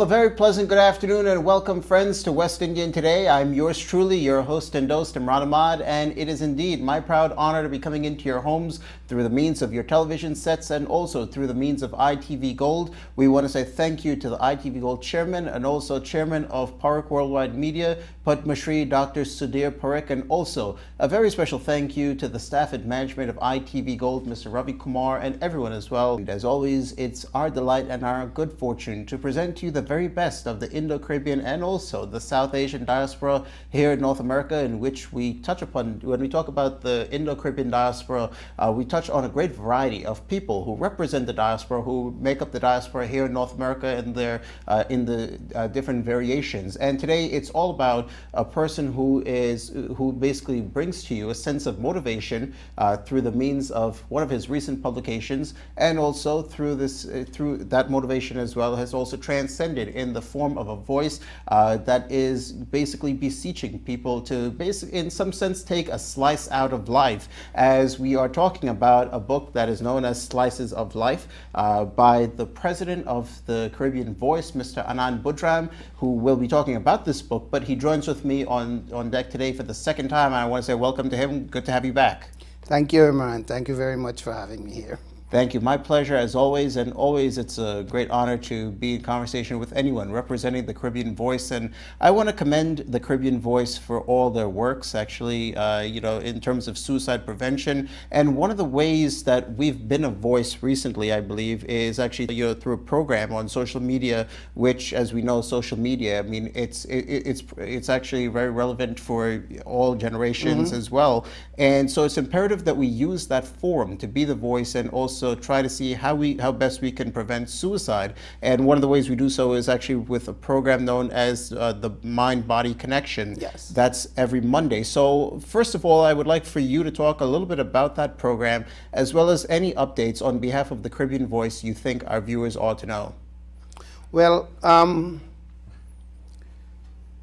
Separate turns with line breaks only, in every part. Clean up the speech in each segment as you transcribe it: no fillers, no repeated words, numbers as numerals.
a very pleasant good afternoon and welcome, friends, to West Indian Today. I'm yours truly, your host and host, Imran Ahmad, and it is indeed my proud honor to be coming into your homes through the means of your television sets and also through the means of ITV Gold. We want to say thank you to the ITV Gold chairman and also chairman of Parekh Worldwide Media, Padma Shri Dr. Sudhir Parekh, and also a very special thank you to the staff and management of ITV Gold, Mr. Ravi Kumar, and everyone as well. As always, it's our delight and our good fortune to present to you the very best of the Indo-Caribbean and also the South Asian diaspora here in North America, in which we touch upon, when we talk about the Indo-Caribbean diaspora, we touch on a great variety of people who represent the diaspora, who make up the diaspora here in North America and their in the different variations. And today it's all about a person who basically brings to you a sense of motivation through the means of one of his recent publications, and also through that motivation as well has also transcended in the form of a voice that is basically beseeching people to in some sense take a slice out of life, as we are talking about a book that is known as Slices of Life by the president of the Caribbean Voice, Mr. Annan Boodram, who will be talking about this book, but he joins with me on deck today for the second time, and I want to say welcome to him. Good to have you back.
Thank you, Imran. Thank you very much for having me here.
Thank you. My pleasure, as always, and always it's a great honor to be in conversation with anyone representing the Caribbean Voice. And I want to commend the Caribbean Voice for all their works, actually, in terms of suicide prevention. And one of the ways that we've been a voice recently, I believe, is actually through a program on social media, which, as we know, social media, I mean, it's actually very relevant for all generations as well. And so it's imperative that we use that forum to be the voice and also try to see how best we can prevent suicide. And one of the ways we do so is actually with a program known as the Mind-Body Connection.
Yes.
That's every Monday. So first of all, I would like for you to talk a little bit about that program, as well as any updates on behalf of the Caribbean Voice you think our viewers ought to know.
Well,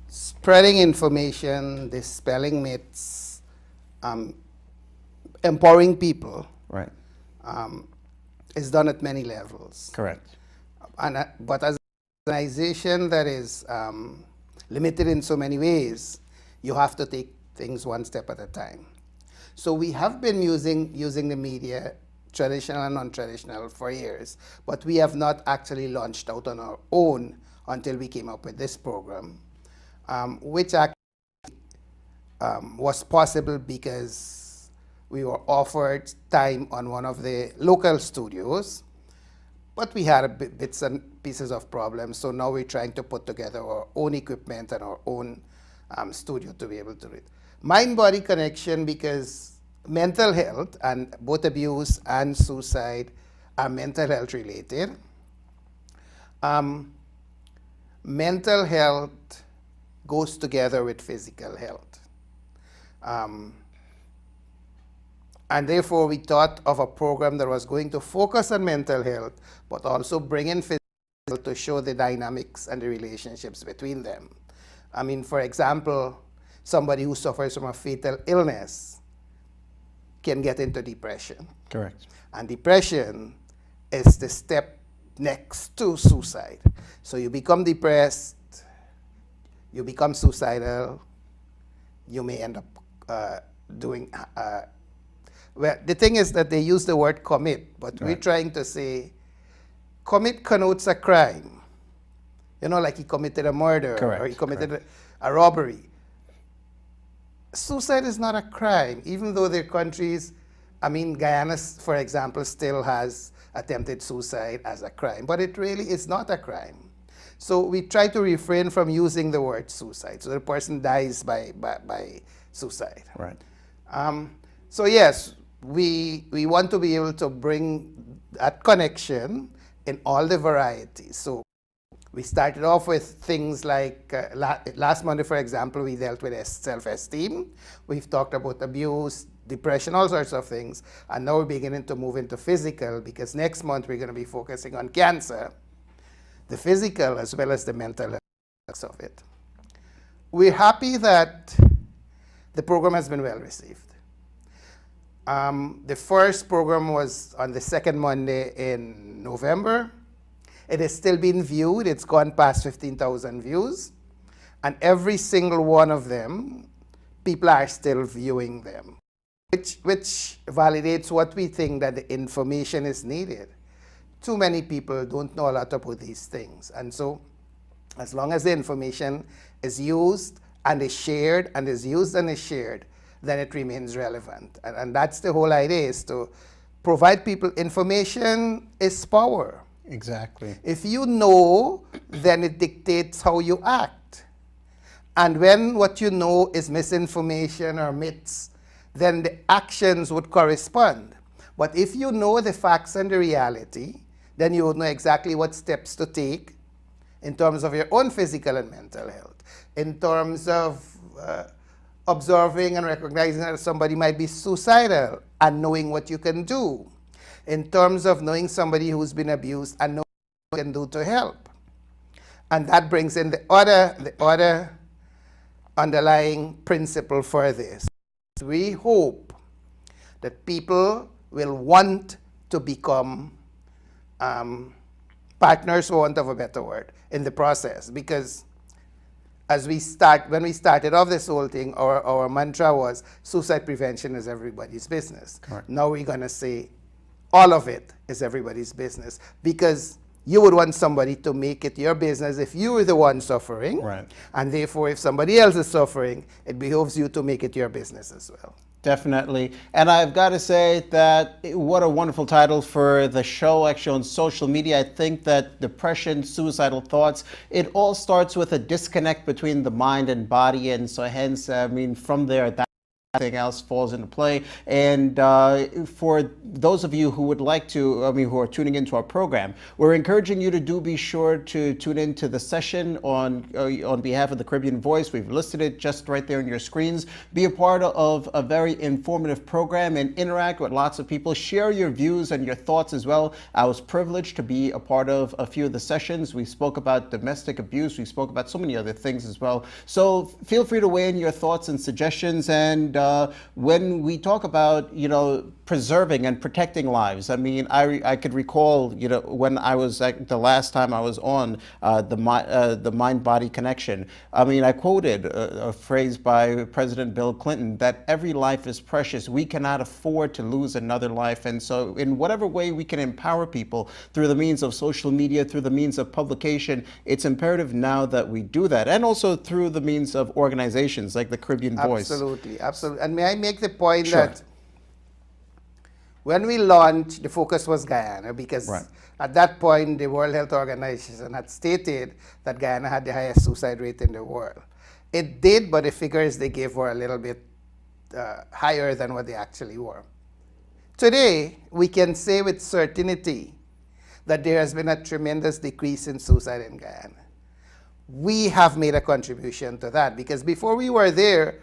spreading information, dispelling myths, empowering people.
Right.
Is done at many levels.
Correct.
But as an organization that is limited in so many ways, you have to take things one step at a time. So we have been using the media, traditional and non-traditional, for years, but we have not actually launched out on our own until we came up with this program, which actually was possible because we were offered time on one of the local studios, but we had bits and pieces of problems. So now we're trying to put together our own equipment and our own studio to be able to do it. Mind-body connection, because mental health, and both abuse and suicide are mental health related. Mental health goes together with physical health. And therefore, we thought of a program that was going to focus on mental health, but also bring in physical health to show the dynamics and the relationships between them. I mean, for example, somebody who suffers from a fatal illness can get into depression.
Correct.
And depression is the step next to suicide. So you become depressed, you become suicidal, you may end up doing well, the thing is that they use the word commit, but We're trying to say commit connotes a crime. You know, like he committed a murder.
Correct.
Or he committed a robbery. Suicide is not a crime, even though there are countries, I mean, Guyana, for example, still has attempted suicide as a crime, but it really is not a crime. So we try to refrain from using the word suicide, so the person dies by suicide.
Right.
So yes, we want to be able to bring that connection in all the varieties. So we started off with things like, last Monday, for example, we dealt with self-esteem. We've talked about abuse, depression, all sorts of things. And now we're beginning to move into physical, because next month we're going to be focusing on cancer, the physical as well as the mental health of it. We're happy that the program has been well received. The first program was on the second Monday in November. It is still being viewed. It's gone past 15,000 views. And every single one of them, people are still viewing them, which validates what we think, that the information is needed. Too many people don't know a lot about these things. And so as long as the information is used and is shared and is used and is shared, then it remains relevant. And that's the whole idea, is to provide people information is power.
Exactly.
If you know, then it dictates how you act. And when what you know is misinformation or myths, then the actions would correspond. But if you know the facts and the reality, then you would know exactly what steps to take in terms of your own physical and mental health, in terms of observing and recognizing that somebody might be suicidal and knowing what you can do, in terms of knowing somebody who's been abused and knowing what you can do to help. And that brings in the other underlying principle for this. We hope that people will want to become partners, for want of a better word, in the process. Because when we started off this whole thing, our mantra was suicide prevention is everybody's business.
Correct.
Now we're going to say all of it is everybody's business, because you would want somebody to make it your business if you were the one suffering.
Right.
And therefore, if somebody else is suffering, it behoves you to make it your business as well.
Definitely. And I've got to say that what a wonderful title for the show, actually, on social media. I think that depression, suicidal thoughts, it all starts with a disconnect between the mind and body. And so hence, I mean, from there, that everything else falls into play. And for those of you who would like to, who are tuning into our program, we're encouraging you to be sure to tune into the session on behalf of the Caribbean Voice. We've listed it just right there on your screens. Be a part of a very informative program and interact with lots of people. Share your views and your thoughts as well. I was privileged to be a part of a few of the sessions. We spoke about domestic abuse. We spoke about so many other things as well. So feel free to weigh in your thoughts and suggestions. And when we talk about, preserving and protecting lives, I mean, I could recall, when I was the last time I was on the mind-body connection. I mean, I quoted a phrase by President Bill Clinton that every life is precious. We cannot afford to lose another life. And so in whatever way we can empower people through the means of social media, through the means of publication, it's imperative now that we do that. And also through the means of organizations like the Caribbean Voice.
Absolutely, absolutely. And may I make the point
Sure.
that when we launched, the focus was Guyana, because
Right.
at that point, the World Health Organization had stated that Guyana had the highest suicide rate in the world. It did, but the figures they gave were a little bit higher than what they actually were. Today, we can say with certainty that there has been a tremendous decrease in suicide in Guyana. We have made a contribution to that, because before we were there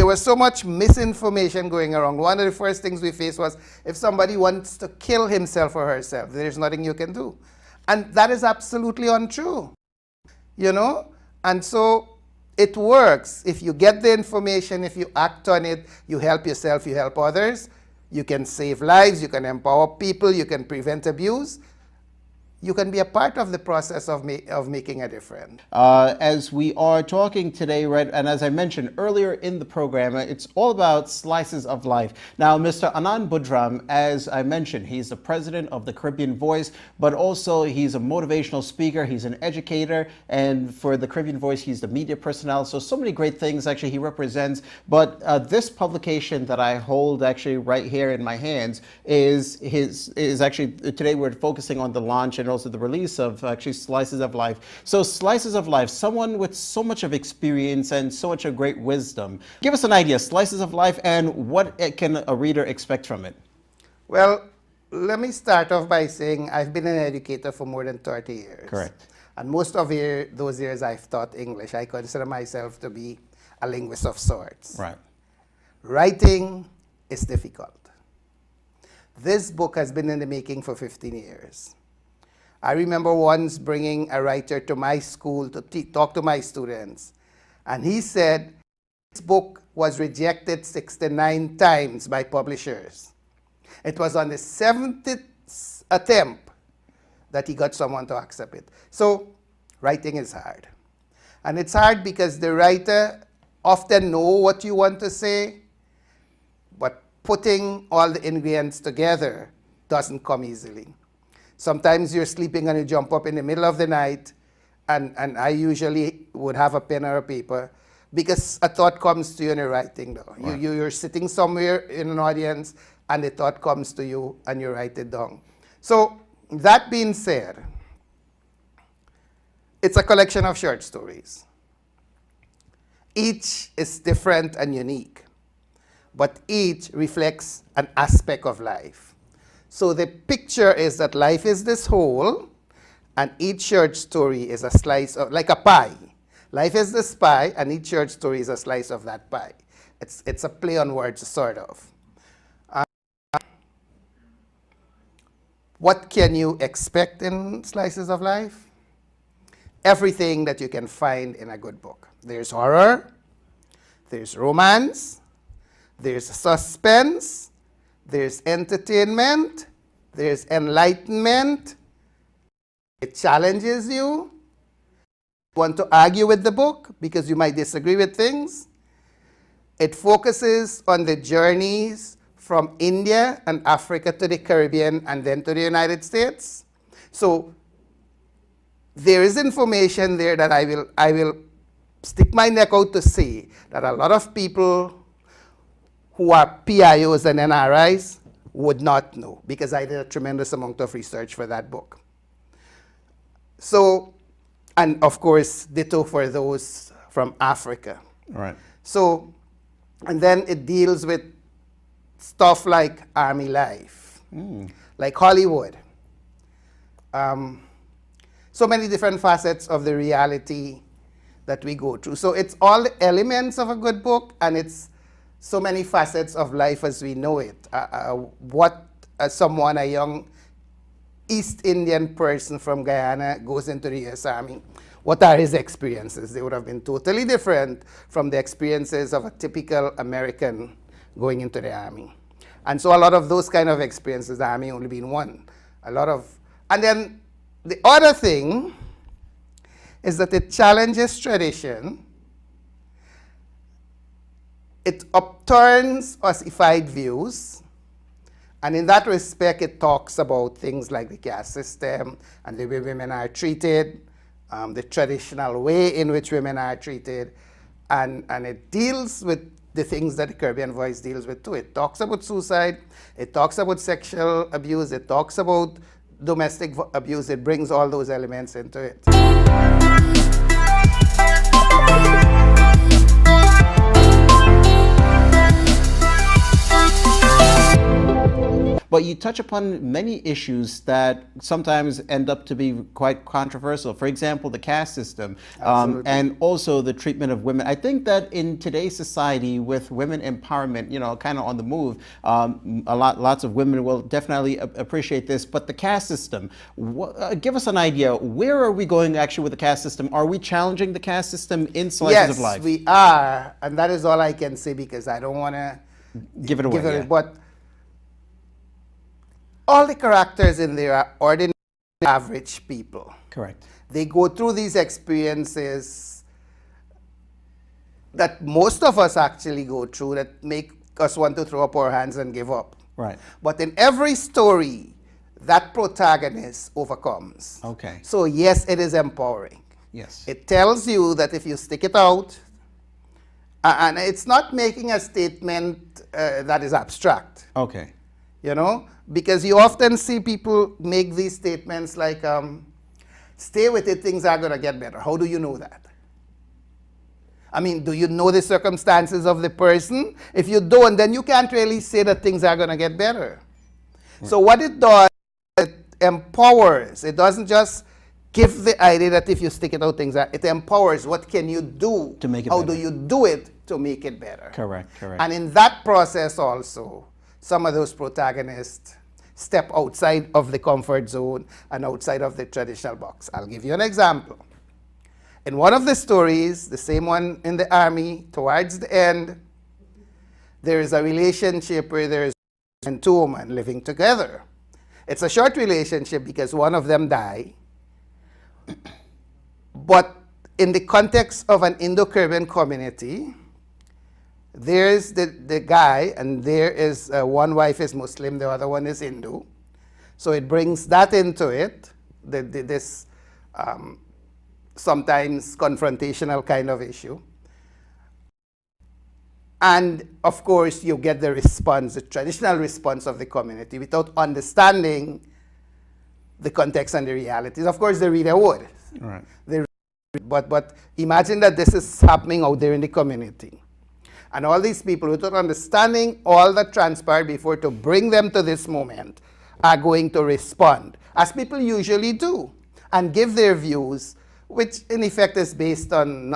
was so much misinformation going around. One of the first things we faced was, if somebody wants to kill himself or herself, there's nothing you can do. And that is absolutely untrue, And so it works. If you get the information, if you act on it, you help yourself, you help others, you can save lives, you can empower people, you can prevent abuse. You can be a part of the process of making a difference.
As we are talking today, right, and as I mentioned earlier in the program, it's all about slices of life. Now, Mr. Annan Boodram, as I mentioned, he's the president of the Caribbean Voice, but also he's a motivational speaker, he's an educator, and for the Caribbean Voice, he's the media personnel. So many great things actually he represents. But this publication that I hold actually right here in my hands is actually, today we're focusing on the launch and also the release of actually Slices of Life. So Slices of Life, someone with so much of experience and so much of great wisdom. Give us an idea, Slices of Life, and what can a reader expect from it?
Well, let me start off by saying I've been an educator for more than 30 years.
Correct.
And most of those years I've taught English. I consider myself to be a linguist of sorts.
Right.
Writing is difficult. This book has been in the making for 15 years. I remember once bringing a writer to my school to talk to my students, and he said this book was rejected 69 times by publishers. It was on the attempt that he got someone to accept it. So writing is hard. And it's hard because the writer often know what you want to say, but putting all the ingredients together doesn't come easily. Sometimes you're sleeping and you jump up in the middle of the night, and I usually would have a pen or a paper because a thought comes to you and you're writing down. Right. You're sitting somewhere in an audience and the thought comes to you and you write it down. So that being said, it's a collection of short stories. Each is different and unique, but each reflects an aspect of life. So the picture is that life is this whole, and each short story is a slice of, like a pie. Life is this pie, and each short story is a slice of that pie. It's a play on words, sort of. What can you expect in slices of life? Everything that you can find in a good book. There's horror, there's romance, there's suspense, there's entertainment, there's enlightenment. It challenges you. You want to argue with the book because you might disagree with things. It focuses on the journeys from India and Africa to the Caribbean and then to the United States. So there is information there that I will stick my neck out to say that a lot of people who are PIOs and NRIs would not know, because I did a tremendous amount of research for that book. So, and of course, ditto for those from Africa.
All right.
So, and then it deals with stuff like army life, like Hollywood. So many different facets of the reality that we go through. So it's all the elements of a good book, and it's so many facets of life as we know it. A young East Indian person from Guyana goes into the US Army, what are his experiences? They would have been totally different from the experiences of a typical American going into the Army. And so a lot of those kind of experiences, the Army only being one. And then the other thing is that it challenges tradition. It upturns ossified views. And in that respect, it talks about things like the caste system and the way women are treated, the traditional way in which women are treated. And it deals with the things that the Caribbean Voice deals with too. It talks about suicide. It talks about sexual abuse. It talks about domestic abuse. It brings all those elements into it.
But you touch upon many issues that sometimes end up to be quite controversial. For example, the caste system, and also the treatment of women. I think that in today's society, with women empowerment, kind of on the move, lots of women will definitely appreciate this. But the caste system, give us an idea. Where are we going actually with the caste system? Are we challenging the caste system in slices of life?
Yes, we are, and that is all I can say because I don't want to
give it away.
But all the characters in there are ordinary, average people.
Correct.
They go through these experiences that most of us actually go through that make us want to throw up our hands and give up.
Right.
But in every story, that protagonist overcomes.
Okay.
So yes, it is empowering.
Yes.
It tells you that if you stick it out, and it's not making a statement that is abstract.
Okay.
Because you often see people make these statements like, stay with it, things are going to get better. How do you know that? I mean, do you know the circumstances of the person? If you don't, then you can't really say that things are going to get better. Right. So what it does, it empowers. It doesn't just give the idea that if you stick it out, things are, it empowers. What can you do?
To make it
How
better.
do you do it to make it better?
Correct.
And in that process also, some of those protagonists step outside of the comfort zone and outside of the traditional box. I'll give you an example. In one of the stories, the same one in the army, towards the end, there is a relationship where there is two women living together. It's a short relationship because one of them die. But in the context of an Indo-Caribbean community, there's the guy, and there is one wife is Muslim, the other one is Hindu. So it brings that into it, this sometimes confrontational kind of issue. And of course, you get the response, the traditional response of the community without understanding the context and the realities. Of course, the reader would.
Right.
But imagine that this is happening out there in the community. And all these people, without understanding all that transpired before to bring them to this moment, are going to respond, as people usually do, and give their views, which in effect is based on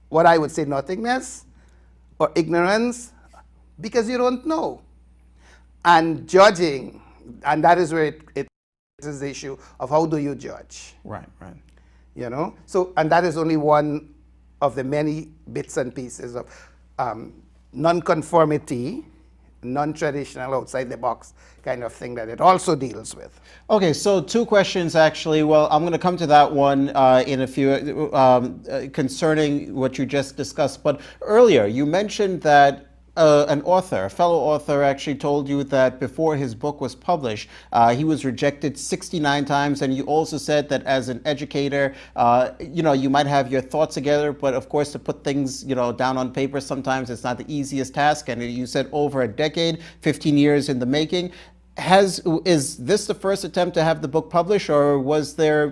what I would say nothingness or ignorance, because you don't know. And judging, and that is where it is the issue of how do you judge.
Right, right.
You know? So, and that is only one of the many bits and pieces of non-conformity, non-traditional, outside the box kind of thing that it also deals with.
Okay, so two questions actually. Well, I'm going to come to that one in a few concerning what you just discussed. But earlier, you mentioned that an author, a fellow author, actually told you that before his book was published, he was rejected 69 times. And you also said that as an educator, you might have your thoughts together, but of course, to put things, down on paper, sometimes it's not the easiest task. And you said over a decade, 15 years in the making. Is this the first attempt to have the book published, or was there,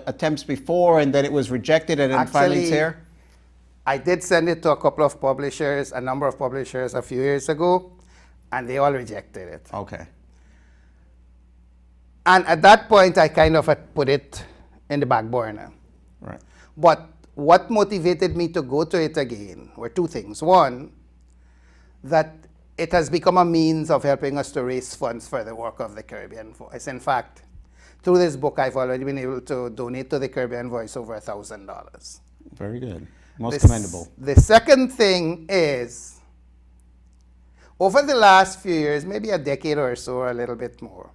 attempts before and then it was rejected and then finally it's here?
I did send it to a couple of publishers, a number of publishers a few years ago, and they all rejected it.
Okay.
And at that point, I kind of had put it in the back burner.
Right.
But what motivated me to go to it again were two things. One, that it has become a means of helping us to raise funds for the work of the Caribbean Voice. In fact, through this book, I've already been able to donate to the Caribbean Voice over $1,000.
Very good. Most commendable.
The second thing is, over the last few years, maybe a decade or so, or a little bit more,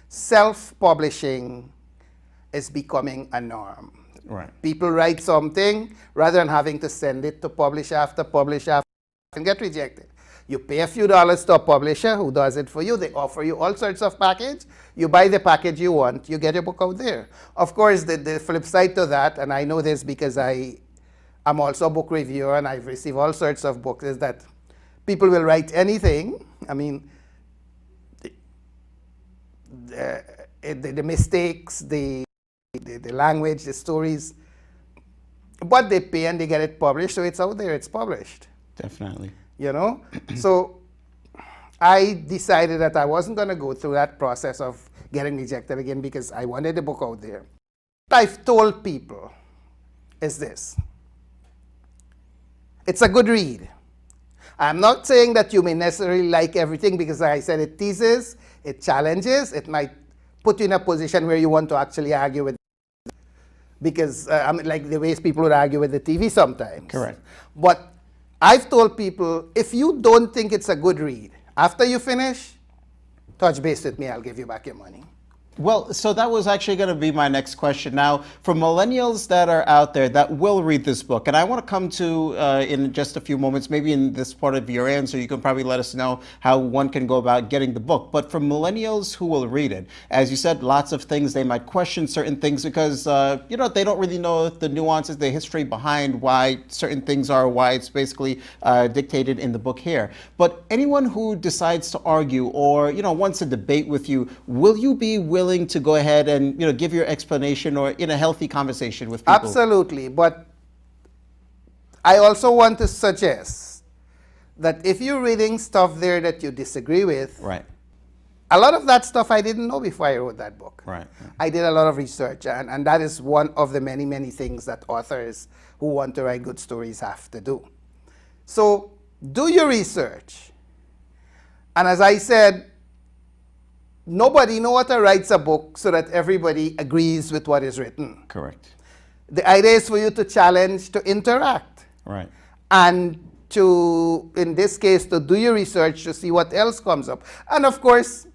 self-publishing is becoming a norm.
Right.
People write something, rather than having to send it to publish after, and get rejected. You pay a few dollars to a publisher who does it for you. They offer you all sorts of package. You buy the package you want. You get your book out there. Of course, the flip side to that, and I know this because I'm also a book reviewer and I've received all sorts of books, is that people will write anything. I mean, the mistakes, the language, the stories, but they pay and they get it published, so it's out there, it's published.
Definitely.
So I decided that I wasn't going to go through that process of getting rejected again because I wanted the book out there. What I've told people is this. It's a good read. I'm not saying that you may necessarily like everything because, like I said, it teases, it challenges, it might put you in a position where you want to actually argue with, because like the ways people would argue with the TV sometimes.
Correct.
But I've told people, if you don't think it's a good read, after you finish, touch base with me, I'll give you back your money.
Well, so that was actually going to be my next question. Now, for millennials that are out there that will read this book, and I want to come to in just a few moments, maybe in this part of your answer, you can probably let us know how one can go about getting the book. But for millennials who will read it, as you said, lots of things, they might question certain things because, they don't really know the nuances, the history behind why certain things are, why it's basically dictated in the book here. But anyone who decides to argue or, wants to debate with you, will you be willing to go ahead and give your explanation or in a healthy conversation with people?
Absolutely, but I also want to suggest that if you're reading stuff there that you disagree with,
right,
a lot of that stuff I didn't know before I wrote that book.
Right.
I did a lot of research, and that is one of the many, many things that authors who want to write good stories have to do. So do your research. And as I said, nobody, no author writes a book so that everybody agrees with what is written.
Correct.
The idea is for you to challenge, to interact.
Right.
And to, in this case, to do your research to see what else comes up. And of course,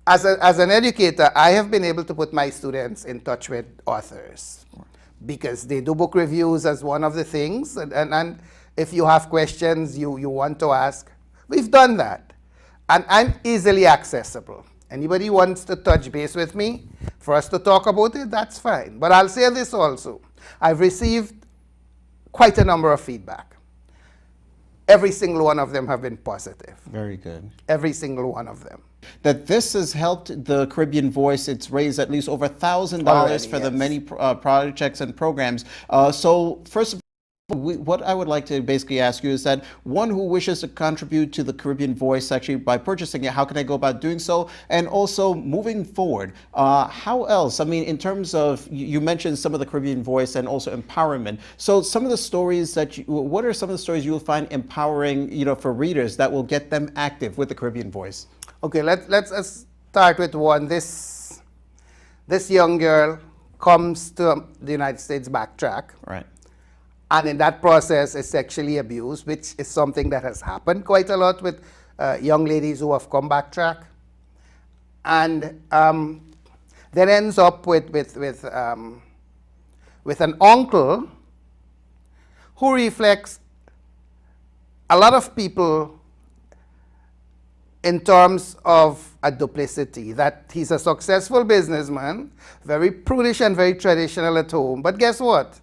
as an educator, I have been able to put my students in touch with authors because they do book reviews as one of the things. And if you have questions you want to ask, we've done that. And I'm easily accessible. Anybody wants to touch base with me for us to talk about it, that's fine. But I'll say this also. I've received quite a number of feedback. Every single one of them have been positive.
Very good.
Every single one of them.
That this has helped the Caribbean Voice. It's raised at least over $1,000
Already,
for the
yes.
many projects and programs. So first of all, what I would like to basically ask you is that one who wishes to contribute to the Caribbean Voice actually by purchasing it, how can I go about doing so? And also moving forward, how else? I mean, in terms of, you mentioned some of the Caribbean Voice and also empowerment. So some of the stories that what are some of the stories you will find empowering, for readers that will get them active with the Caribbean Voice?
Okay, let's start with one. This young girl comes to the United States backtrack.
Right.
And in that process is sexually abused, which is something that has happened quite a lot with young ladies who have come backtrack. And then ends up with an uncle who reflects a lot of people in terms of a duplicity, that he's a successful businessman, very prudish and very traditional at home, but guess what?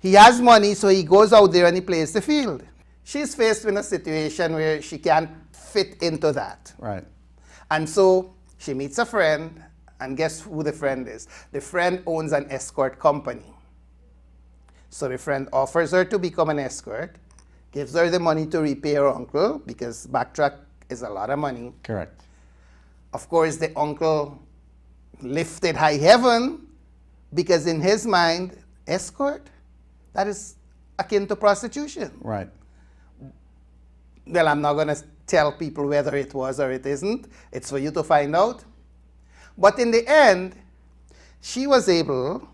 He has money, so he goes out there and he plays the field. She's faced with a situation where she can't fit into that.
Right.
And so she meets a friend, and guess who the friend is? The friend owns an escort company. So the friend offers her to become an escort, gives her the money to repay her uncle, because backtrack is a lot of money.
Correct.
Of course, the uncle lifted high heaven, because in his mind, escort? That is akin to prostitution.
Right.
Well, I'm not going to tell people whether it was or it isn't. It's for you to find out. But in the end, she was able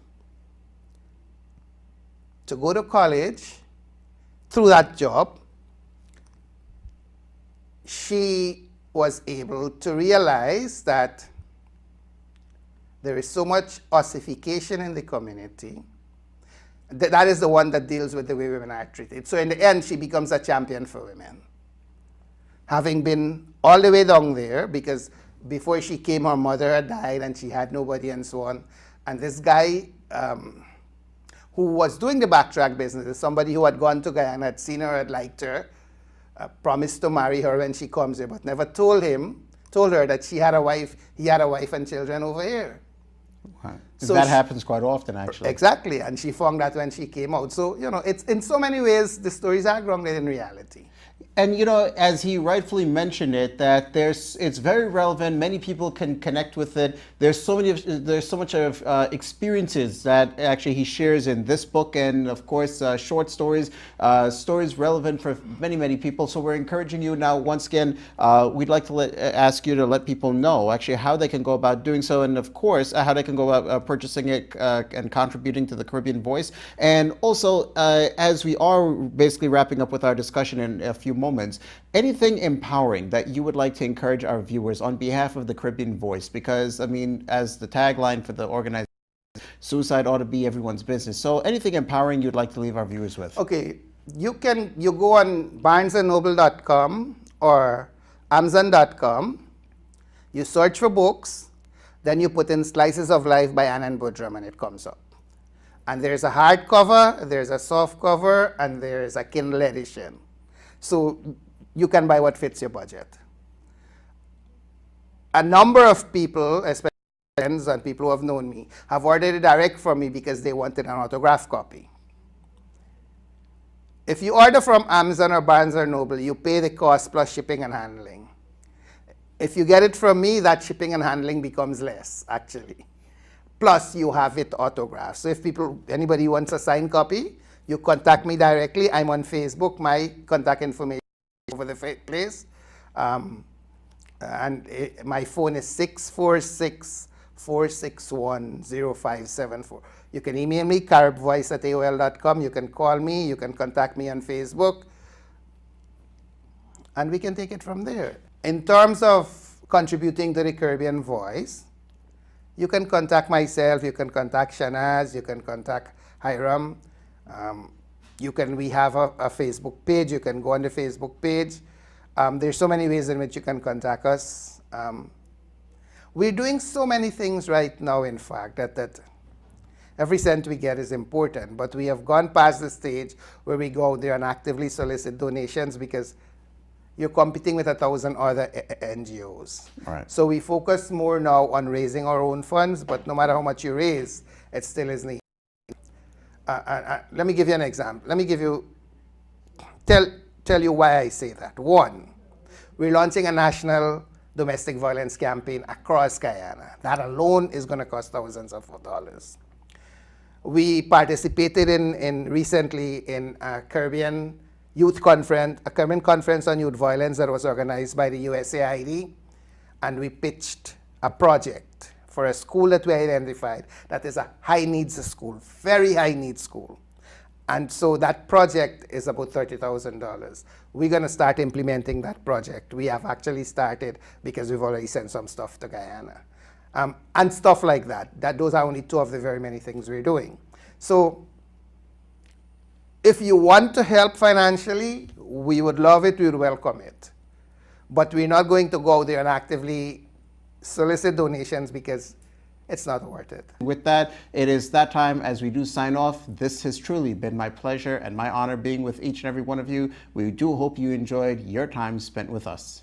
to go to college through that job. She was able to realize that there is so much ossification in the community. That is the one that deals with the way women are treated. So in the end, she becomes a champion for women. Having been all the way down there, because before she came, her mother had died and she had nobody and so on. And this guy who was doing the backtrack business is somebody who had gone to Guyana, had seen her, had liked her, promised to marry her when she comes here, but never told her that she had a wife, he had a wife and children over here.
Wow.
So
that happens quite often, actually.
Exactly, and she found that when she came out. So, it's in so many ways, the stories are grounded in reality.
And as he rightfully mentioned it, that it's very relevant. Many people can connect with it. There's so much of experiences that actually he shares in this book, and of course short stories, stories relevant for many people. So we're encouraging you now. Once again, we'd like to ask you to let people know actually how they can go about doing so, and of course how they can go about purchasing it and contributing to the Caribbean Voice. And also, as we are basically wrapping up with our discussion in a few moments, anything empowering that you would like to encourage our viewers on behalf of the Caribbean Voice? Because, I mean, as the tagline for the organization, suicide ought to be everyone's business. So anything empowering you'd like to leave our viewers with?
Okay, you go on barnesandnoble.com or amazon.com, you search for books, then you put in Slices of Life by Annan and Boodram, and it comes up. And there's a hardcover, there's a soft cover, and there's a Kindle edition. So you can buy what fits your budget. A number of people, especially friends and people who have known me, have ordered it direct from me because they wanted an autographed copy. If you order from Amazon or Barnes or Noble, you pay the cost plus shipping and handling. If you get it from me, that shipping and handling becomes less, actually. Plus, you have it autographed. So if anybody wants a signed copy, you contact me directly. I'm on Facebook. My contact information is over the place. My phone is 646-461-0574. You can email me, caribvoice@aol.com. You can call me. You can contact me on Facebook. And we can take it from there. In terms of contributing to the Caribbean Voice, you can contact myself, you can contact Shanaz, you can contact Hiram. We have a Facebook page, you can go on the Facebook page. There's so many ways in which you can contact us. We're doing so many things right now, in fact, that every cent we get is important, but we have gone past the stage where we go out there and actively solicit donations because you're competing with 1,000 other NGOs.
Right.
So we focus more now on raising our own funds, but no matter how much you raise, it still is needed. Let me give you an example. Let me tell you why I say that. One, we're launching a national domestic violence campaign across Guyana. That alone is going to cost thousands of dollars. We participated recently in a Caribbean youth conference, a Caribbean conference on youth violence that was organized by the USAID, and we pitched a project for a school that we identified that is a high needs school, very high needs school. And so that project is about $30,000. We're going to start implementing that project. We have actually started because we've already sent some stuff to Guyana. And stuff like that. Those are only two of the very many things we're doing. So if you want to help financially, we would love it, we would welcome it. But we're not going to go out there and actively solicit donations because it's not worth it.
With that, it is that time as we do sign off. This has truly been my pleasure and my honor being with each and every one of you. We do hope you enjoyed your time spent with us.